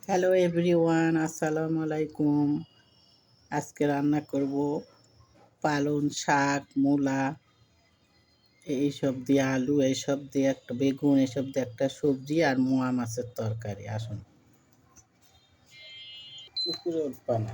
Hello everyone, আসসালামু আলাইকুম। আজকে রান্না করব পালং শাক, মূলা, এইসব দিয়ে আলু, এইসব দিয়ে একটা বেগুন, এসব দিয়ে একটা সবজি আর মোয়া মাছের তরকারি। আসুন উপরে উঠবা না।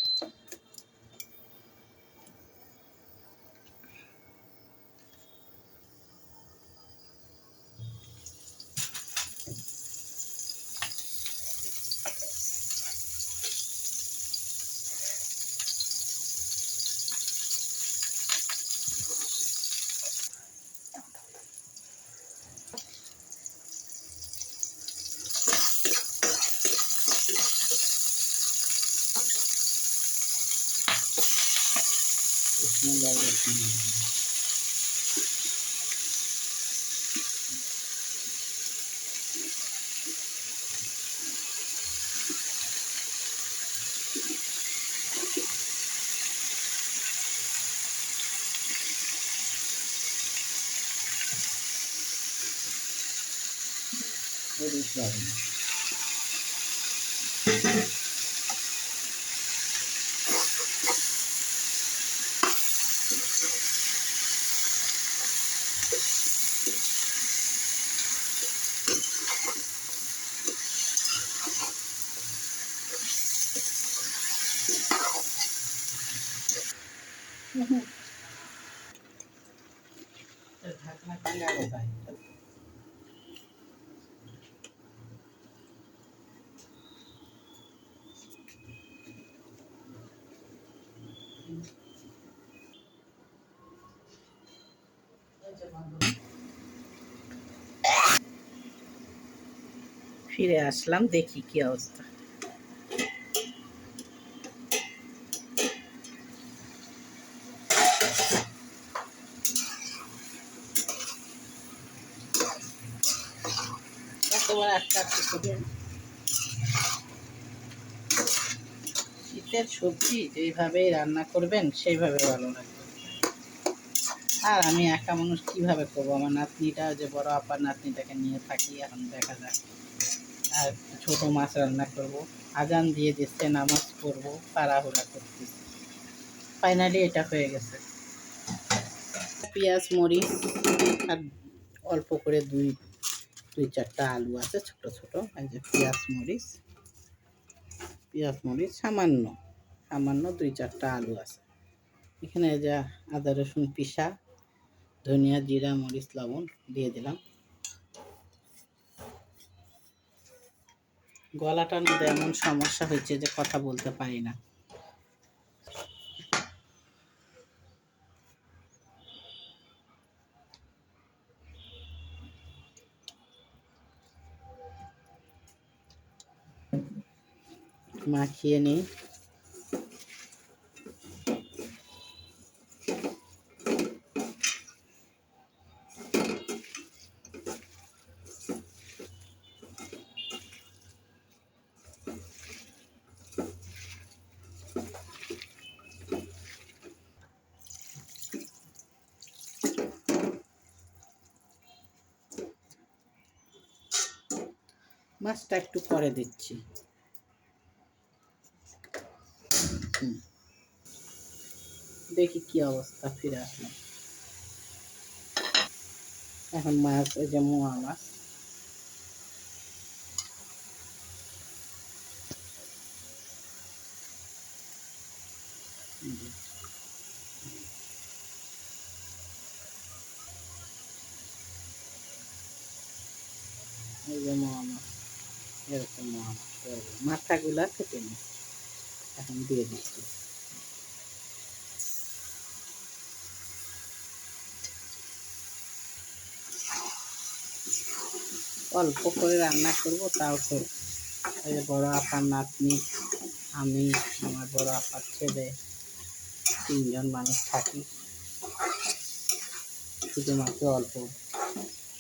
বিসমিল্লাহির রহমানির রহিম। মরিচ লাগবে। ঢাকনা টাঙ্গা কোথায়? ফিরে আসলাম, দেখি কি অবস্থা। একেবারে আটকা আটকে করে শীতের সবজি যেইভাবেই রান্না করবেন সেইভাবে ভালো লাগবে। আর আমি একা মানুষ কীভাবে করবো? আমার নাতনিটা, যে বড় আপার নাতনিটাকে নিয়ে থাকি, এখন দেখা যাক। আর ছোটো মাছ রান্না করব। আজান দিয়ে দিচ্ছে, নামাজ পড়বো, তাড়াহুড়া করতেছি। ফাইনালি এটা হয়ে গেছে। পেঁয়াজ, মরিচ আর অল্প করে দুই চারটা আলু আছে ছোট ছোট। এই যে পেঁয়াজ মরিচ সামান্য সামান্য 2-4টা আলু আছে এখানে। যা আদা রসুন পিসা, ধনিয়া, জিরা, মরিচ, লবণ দিয়ে দিলাম। গলাটার মধ্যে এমন সমস্যা হয়েছে যে কথা বলতে পারি না। মাখিয়ে নিই। মাছটা একটু পরে দিচ্ছি। দেখি কি অবস্থা, ফিরে আসলাম। এখন মাছ, এই যে মোয়া মাছ, এই যে মোয়া মাছ, এরকম মোয়া মাছ মাথাগুলা কেটে নিই, এখন দিয়ে দিচ্ছি। অল্প করে রান্না করব, তাও তো এই যে বড় আপার নাতনি, আমি, আমার বড় আপার ছেলে, 3জন মানুষ থাকি। শুধুমাত্র অল্প,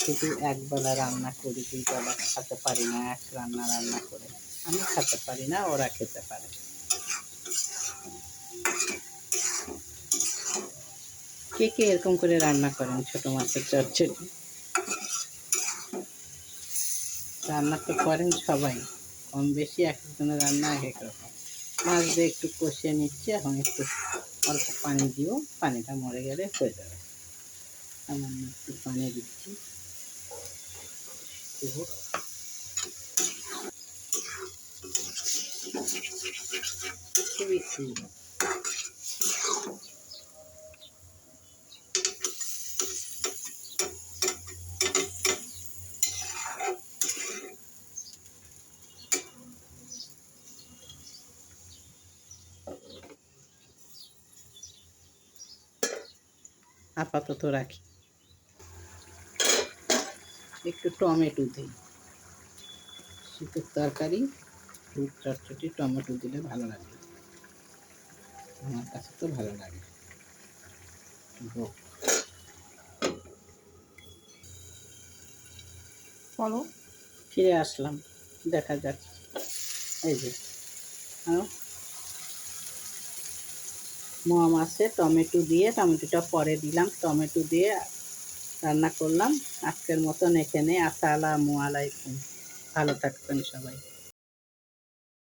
শুধু একবেলা রান্না করি, 2 বেলা খেতে পারি না। এক রান্না করে আমি খেতে পারি না, ওরা খেতে পারে। কে কে এরকম করে রান্না করেন? ছোট মাছের চচ্চড়ি রান্না তো করেন সবাই, কম বেশি এক একজনের রান্না এক এক রকম। মাছ দিয়ে একটু কষিয়ে নিচ্ছি, এখন একটু অল্প পানি দিও, পানিটা মরে গেলে হয়ে যাবে। সামান্য একটু পানি দিচ্ছি। খুবই সুন্দর। আপাতত রাখি, একটু টমেটো দিই। শীতের তরকারি দুধ চটচটি টমেটো দিলে ভালো লাগে, আমার কাছে তো ভালো লাগে। চলো ফিরে আসলাম, দেখা যাক। এই যে মোয়া মাছে টমেটো দিয়ে, টমেটোটা পরে দিলাম, টমেটো দিয়ে রান্না করলাম। আজকের মতন এখানে। আসসালামু আলাইকুম, ভালো থাকবেন সবাই।